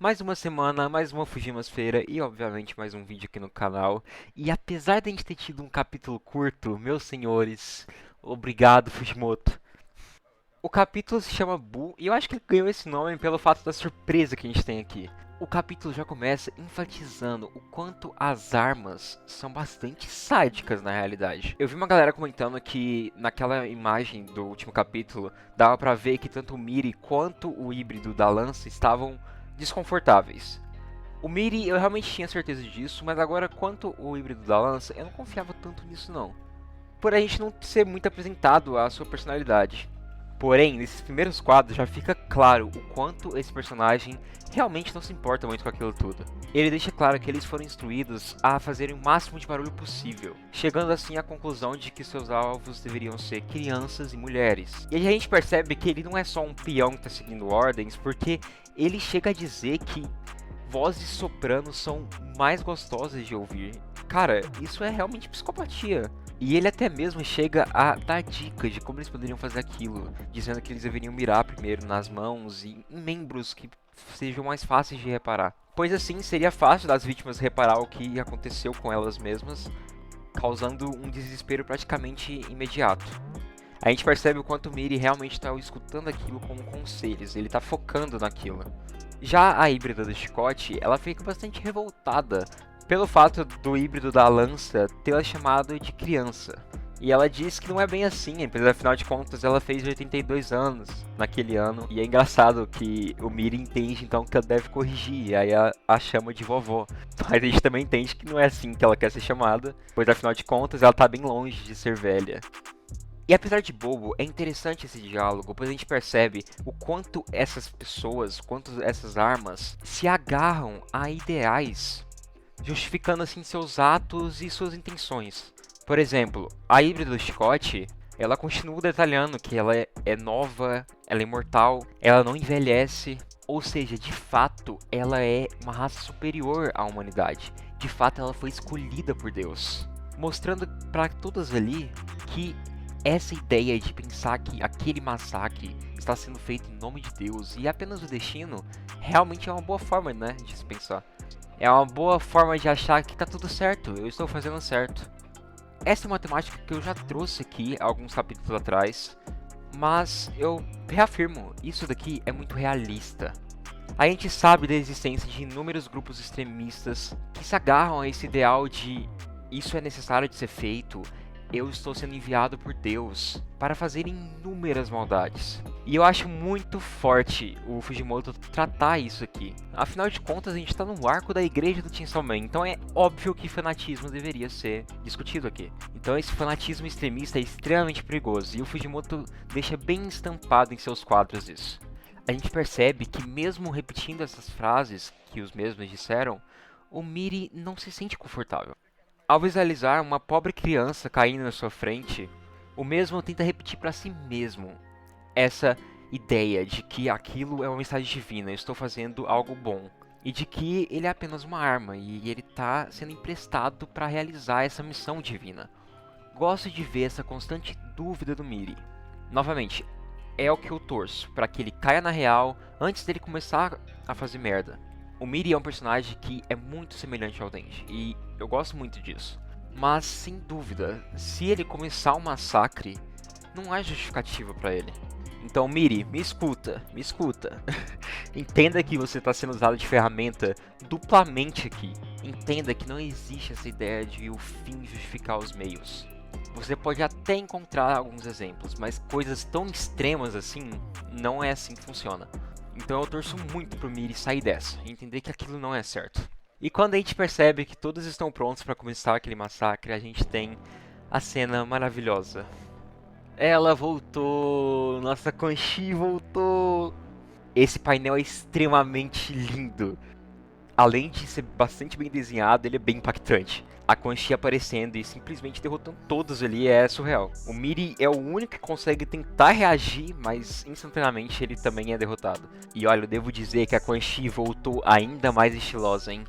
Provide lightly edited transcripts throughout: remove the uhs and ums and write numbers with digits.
Mais uma semana, mais uma Fujimasfeira e obviamente mais um vídeo aqui no canal. E apesar de a gente ter tido um capítulo curto, meus senhores, obrigado Fujimoto. O capítulo se chama Buu e eu acho que ele ganhou esse nome pelo fato da surpresa que a gente tem aqui. O capítulo já começa enfatizando o quanto as armas são bastante sádicas na realidade. Eu vi uma galera comentando que naquela imagem do último capítulo dava pra ver que tanto o Miri quanto o híbrido da lança estavam desconfortáveis. O Miri eu realmente tinha certeza disso, mas agora quanto o híbrido da lança eu não confiava tanto nisso não. Por a gente não ser muito apresentado a sua personalidade. Porém, nesses primeiros quadros já fica claro o quanto esse personagem realmente não se importa muito com aquilo tudo. Ele deixa claro que eles foram instruídos a fazerem o máximo de barulho possível, chegando assim à conclusão de que seus alvos deveriam ser crianças e mulheres. E aí a gente percebe que ele não é só um peão que está seguindo ordens, porque ele chega a dizer que vozes sopranos são mais gostosas de ouvir. Cara, isso é realmente psicopatia. E ele até mesmo chega a dar dicas de como eles poderiam fazer aquilo, dizendo que eles deveriam mirar primeiro nas mãos e em membros que sejam mais fáceis de reparar. Pois assim seria fácil das vítimas reparar o que aconteceu com elas mesmas, causando um desespero praticamente imediato. A gente percebe o quanto o Miri realmente está escutando aquilo como conselhos, ele está focando naquilo. Já a híbrida do chicote, ela fica bastante revoltada pelo fato do híbrido da lança tê-la chamado de criança. E ela diz que não é bem assim, pois afinal de contas ela fez 82 anos naquele ano. E é engraçado que o Miri entende então que ela deve corrigir, e aí a chama de vovó. Mas a gente também entende que não é assim que ela quer ser chamada, pois afinal de contas ela tá bem longe de ser velha. E apesar de bobo, é interessante esse diálogo, pois a gente percebe o quanto essas pessoas, quanto essas armas se agarram a ideais, justificando assim seus atos e suas intenções. Por exemplo, a híbrida do chicote, ela continua detalhando que ela é nova, ela é imortal, ela não envelhece, ou seja, de fato, ela é uma raça superior à humanidade. De fato, ela foi escolhida por Deus, mostrando para todas ali que essa ideia de pensar que aquele massacre está sendo feito em nome de Deus e apenas o destino, realmente é uma boa forma, né, de se pensar. É uma boa forma de achar que tá tudo certo, eu estou fazendo certo. Essa é uma temática que eu já trouxe aqui alguns capítulos atrás, mas eu reafirmo, isso daqui é muito realista. A gente sabe da existência de inúmeros grupos extremistas que se agarram a esse ideal de isso é necessário de ser feito, eu estou sendo enviado por Deus para fazer inúmeras maldades. E eu acho muito forte o Fujimoto tratar isso aqui. Afinal de contas, a gente está no arco da igreja do Chainsaw Man, então é óbvio que fanatismo deveria ser discutido aqui. Então esse fanatismo extremista é extremamente perigoso, e o Fujimoto deixa bem estampado em seus quadros isso. A gente percebe que mesmo repetindo essas frases que os mesmos disseram, o Miri não se sente confortável. Ao visualizar uma pobre criança caindo na sua frente, o mesmo tenta repetir para si mesmo essa ideia de que aquilo é uma mensagem divina, eu estou fazendo algo bom, e de que ele é apenas uma arma e ele está sendo emprestado para realizar essa missão divina. Gosto de ver essa constante dúvida do Miri. Novamente, é o que eu torço, para que ele caia na real antes dele começar a fazer merda. O Miri é um personagem que é muito semelhante ao Denji, e eu gosto muito disso. Mas, sem dúvida, se ele começar um massacre, não há justificativa pra ele. Então, Miri, me escuta, me escuta. Entenda que você está sendo usado de ferramenta duplamente aqui. Entenda que não existe essa ideia de o fim justificar os meios. Você pode até encontrar alguns exemplos, mas coisas tão extremas assim, não é assim que funciona. Então eu torço muito pro Miri sair dessa e entender que aquilo não é certo. E quando a gente percebe que todos estão prontos para começar aquele massacre, a gente tem a cena maravilhosa. Ela voltou! Nossa, Quan Chi voltou! Esse painel é extremamente lindo. Além de ser bastante bem desenhado, ele é bem impactante. A Quan Chi aparecendo e simplesmente derrotando todos ali é surreal. O Miri é o único que consegue tentar reagir, mas instantaneamente ele também é derrotado. E olha, eu devo dizer que a Quan Chi voltou ainda mais estilosa, hein?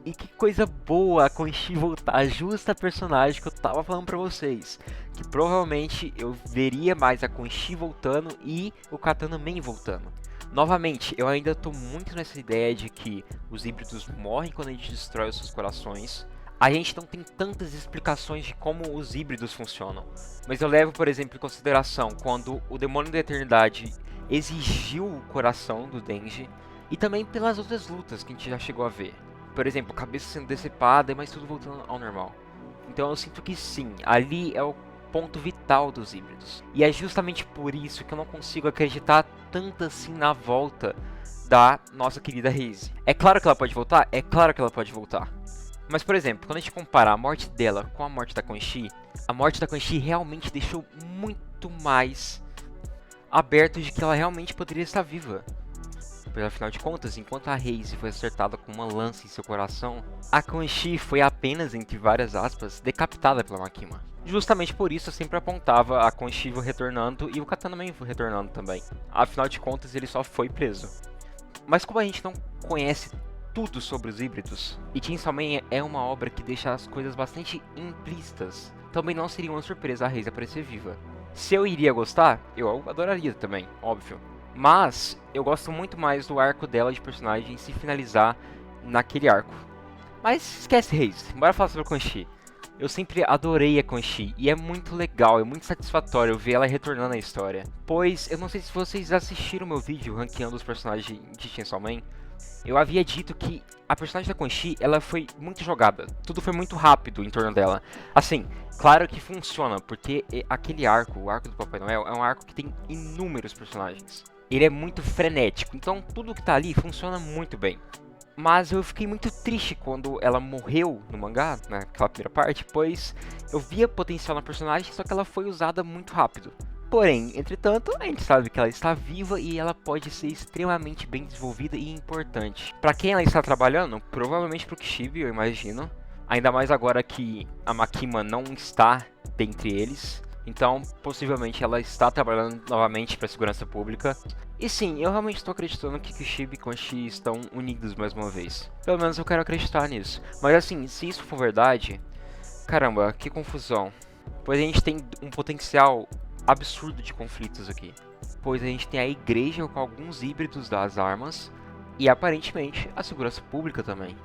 E que coisa boa a Quan Chi voltar, a justa personagem que eu tava falando pra vocês. Que provavelmente eu veria mais a Quan Chi voltando e o Katana Man voltando. Novamente, eu ainda tô muito nessa ideia de que os híbridos morrem quando a gente destrói os seus corações. A gente não tem tantas explicações de como os híbridos funcionam. Mas eu levo, por exemplo, em consideração quando o Demônio da Eternidade exigiu o coração do Denji. E também pelas outras lutas que a gente já chegou a ver. Por exemplo, a cabeça sendo decepada, mas tudo voltando ao normal. Então eu sinto que sim, ali é o ponto vital dos híbridos. E é justamente por isso que eu não consigo acreditar tanto assim na volta da nossa querida Raze. É claro que ela pode voltar? É claro que ela pode voltar. Mas, por exemplo, quando a gente compara a morte dela com a morte da Quan Chi, a morte da Quan Chi realmente deixou muito mais aberto de que ela realmente poderia estar viva. Pois afinal de contas, enquanto a Raze foi acertada com uma lança em seu coração, a Quan Chi foi apenas, entre várias aspas, decapitada pela Makima. Justamente por isso eu sempre apontava a Quan Chi retornando e o Katana também retornando também. Afinal de contas, ele só foi preso. Mas como a gente não conhece tudo sobre os híbridos, e Chainsaw Man é uma obra que deixa as coisas bastante implícitas, também não seria uma surpresa a Raze aparecer viva. Se eu iria gostar, eu adoraria também, óbvio. Mas eu gosto muito mais do arco dela de personagem se finalizar naquele arco. Mas esquece Raze, bora falar sobre a Quan Chi. Eu sempre adorei a Quan Chi e é muito legal, é muito satisfatório ver ela retornando à história. Pois eu não sei se vocês assistiram meu vídeo ranqueando os personagens de Chainsaw Man. Eu havia dito que a personagem da Quan Chi, ela foi muito jogada. Tudo foi muito rápido em torno dela. Assim, claro que funciona, porque aquele arco, o arco do Papai Noel, é um arco que tem inúmeros personagens. Ele é muito frenético, então tudo que tá ali funciona muito bem. Mas eu fiquei muito triste quando ela morreu no mangá, naquela primeira parte, pois eu via potencial na personagem, só que ela foi usada muito rápido. Porém, entretanto, a gente sabe que ela está viva e ela pode ser extremamente bem desenvolvida e importante. Para quem ela está trabalhando? Provavelmente para o Kishibe, eu imagino. Ainda mais agora que a Makima não está dentre eles. Então, possivelmente ela está trabalhando novamente para a segurança pública. E sim, eu realmente estou acreditando que Kishibe e Quan Chi estão unidos mais uma vez. Pelo menos eu quero acreditar nisso. Mas assim, se isso for verdade, caramba, que confusão. Pois a gente tem um potencial absurdo de conflitos aqui. Pois a gente tem a igreja com alguns híbridos das armas e aparentemente a segurança pública também.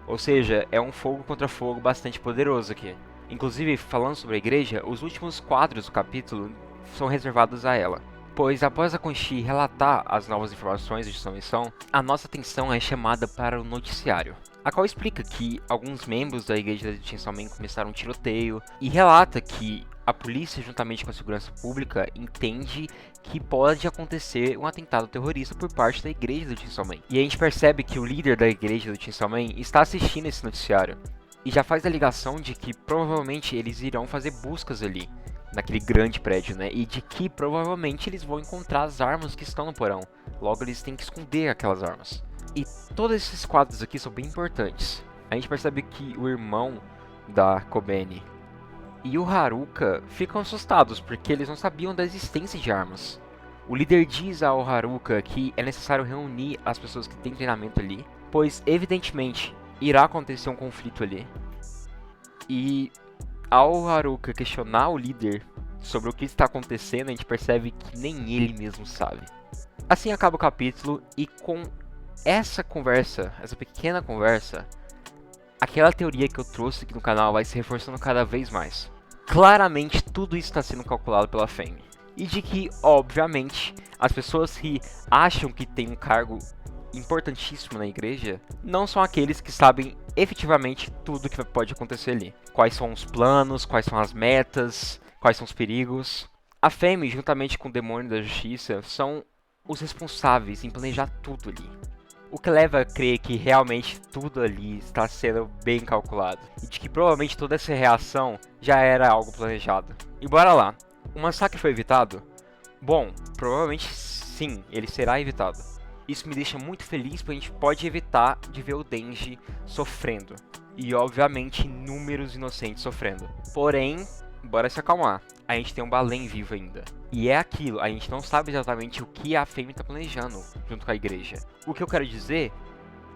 Ou seja, é um fogo contra fogo bastante poderoso aqui. Inclusive, falando sobre a igreja, os últimos quadros do capítulo são reservados a ela. Pois após a Quan Chi relatar as novas informações de sua missão, a nossa atenção é chamada para o noticiário, a qual explica que alguns membros da igreja de Chainsaw Man começaram um tiroteio e relata que a polícia, juntamente com a segurança pública, entende que pode acontecer um atentado terrorista por parte da igreja do Chainsaw Man. E a gente percebe que o líder da igreja do Chainsaw Man está assistindo esse noticiário e já faz a ligação de que provavelmente eles irão fazer buscas ali, naquele grande prédio, né? E de que provavelmente eles vão encontrar as armas que estão no porão. Logo, eles têm que esconder aquelas armas. E todos esses quadros aqui são bem importantes. A gente percebe que o irmão da Kobeni e o Haruka ficam assustados porque eles não sabiam da existência de armas. O líder diz ao Haruka que é necessário reunir as pessoas que têm treinamento ali, pois evidentemente irá acontecer um conflito ali. E ao Haruka questionar o líder sobre o que está acontecendo, a gente percebe que nem ele mesmo sabe. Assim acaba o capítulo e com essa conversa, essa pequena conversa, aquela teoria que eu trouxe aqui no canal vai se reforçando cada vez mais. Claramente tudo isso está sendo calculado pela Fame. E de que, obviamente, as pessoas que acham que tem um cargo importantíssimo na igreja não são aqueles que sabem efetivamente tudo que pode acontecer ali. Quais são os planos, quais são as metas, quais são os perigos. A Femme, juntamente com o Demônio da Justiça, são os responsáveis em planejar tudo ali. O que leva a crer que realmente tudo ali está sendo bem calculado. E de que provavelmente toda essa reação já era algo planejado. E bora lá. O massacre foi evitado? Bom, provavelmente sim, ele será evitado. Isso me deixa muito feliz porque a gente pode evitar de ver o Denji sofrendo. E obviamente inúmeros inocentes sofrendo. Porém, bora se acalmar. A gente tem um Balen vivo ainda. E é aquilo, a gente não sabe exatamente o que a Fame está planejando junto com a igreja. O que eu quero dizer,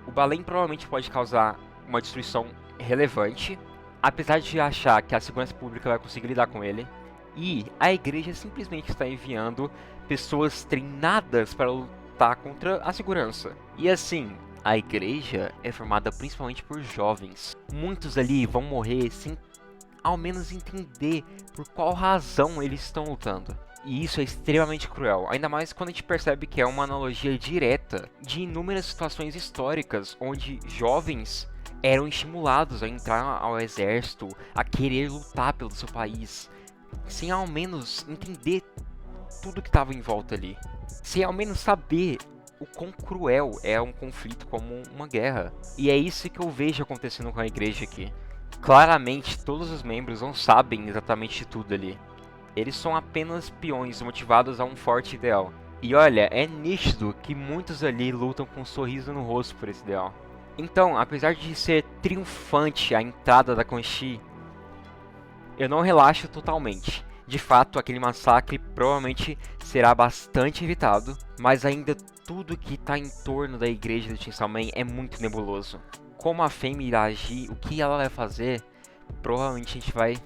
o Balen provavelmente pode causar uma destruição relevante, apesar de achar que a segurança pública vai conseguir lidar com ele. E a igreja simplesmente está enviando pessoas treinadas para lutar contra a segurança. E assim, a igreja é formada principalmente por jovens. Muitos ali vão morrer sem ao menos entender por qual razão eles estão lutando. E isso é extremamente cruel, ainda mais quando a gente percebe que é uma analogia direta de inúmeras situações históricas onde jovens eram estimulados a entrar ao exército, a querer lutar pelo seu país, sem ao menos entender tudo que estava em volta ali, sem ao menos saber o quão cruel é um conflito como uma guerra. E é isso que eu vejo acontecendo com a igreja aqui. Claramente, todos os membros não sabem exatamente tudo ali. Eles são apenas peões motivados a um forte ideal. E olha, é nítido que muitos ali lutam com um sorriso no rosto por esse ideal. Então, apesar de ser triunfante a entrada da Quan Chi, eu não relaxo totalmente. De fato, aquele massacre provavelmente será bastante evitado, mas ainda tudo que está em torno da igreja do Chainsaw Man é muito nebuloso. Como a Fame irá agir, o que ela vai fazer, provavelmente a gente vai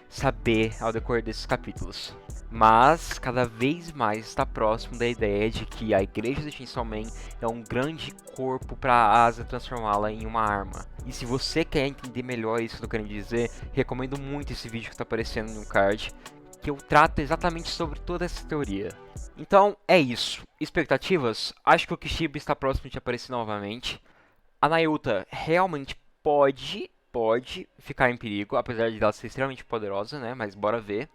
saber ao decorrer desses capítulos. Mas cada vez mais está próximo da ideia de que a igreja do Chainsaw Man é um grande corpo para a Asa transformá-la em uma arma. E se você quer entender melhor isso que eu tô querendo dizer, recomendo muito esse vídeo que está aparecendo no card, que eu trato exatamente sobre toda essa teoria. Então é isso. Expectativas? Acho que o Kishibe está próximo de aparecer novamente. A Nayuta realmente pode ficar em perigo, apesar de ela ser extremamente poderosa, né? Mas bora ver.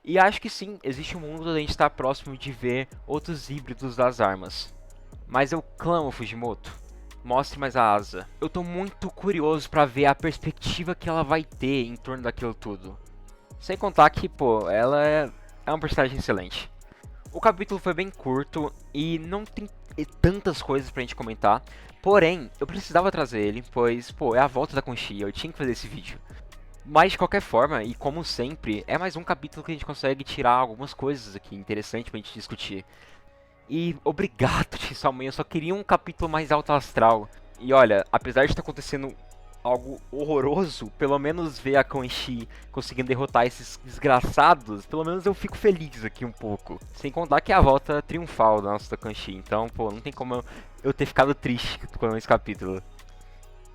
E acho que sim, existe um mundo onde a gente está próximo de ver outros híbridos das armas. Mas eu clamo, Fujimoto, mostre mais a Asa. Eu tô muito curioso pra ver a perspectiva que ela vai ter em torno daquilo tudo. Sem contar que, pô, ela é um personagem excelente. O capítulo foi bem curto e não tem tantas coisas pra gente comentar. Porém, eu precisava trazer ele, pois, pô, é a volta da Quan Chi, eu tinha que fazer esse vídeo. Mas, de qualquer forma, e como sempre, é mais um capítulo que a gente consegue tirar algumas coisas aqui interessantes pra gente discutir. E obrigado, Chainsaw Man, eu só queria um capítulo mais alto astral. E olha, apesar de estar acontecendo algo horroroso, pelo menos ver a Quan Chi conseguindo derrotar esses desgraçados, pelo menos eu fico feliz aqui um pouco. Sem contar que é a volta triunfal da nossa Quan Chi, então, pô, não tem como eu ter ficado triste com esse capítulo.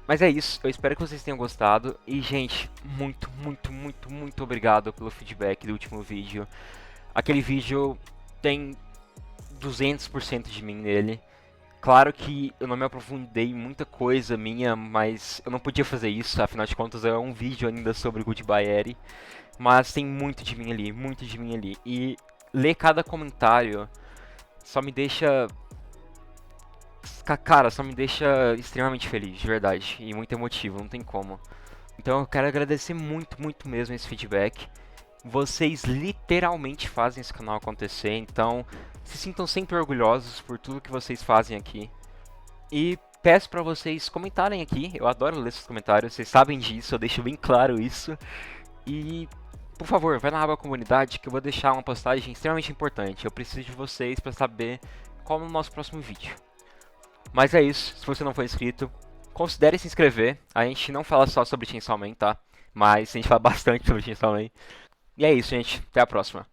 Mas é isso, eu espero que vocês tenham gostado. E, gente, muito obrigado pelo feedback do último vídeo. Aquele vídeo tem 200% de mim nele. Claro que eu não me aprofundei em muita coisa minha, mas eu não podia fazer isso, afinal de contas é um vídeo ainda sobre Goodbye Eri. Mas tem muito de mim ali, muito de mim ali. E ler cada comentário só me deixa... Cara, só me deixa extremamente feliz, de verdade. E muito emotivo, não tem como. Então eu quero agradecer muito mesmo esse feedback. Vocês literalmente fazem esse canal acontecer, então se sintam sempre orgulhosos por tudo que vocês fazem aqui. E peço pra vocês comentarem aqui, eu adoro ler seus comentários, vocês sabem disso, eu deixo bem claro isso. E, por favor, vai na aba comunidade que eu vou deixar uma postagem extremamente importante. Eu preciso de vocês pra saber qual é o nosso próximo vídeo. Mas é isso, se você não for inscrito, considere se inscrever. A gente não fala só sobre Chainsaw Man, tá? Mas a gente fala bastante sobre Chainsaw Man. E é isso, gente. Até a próxima.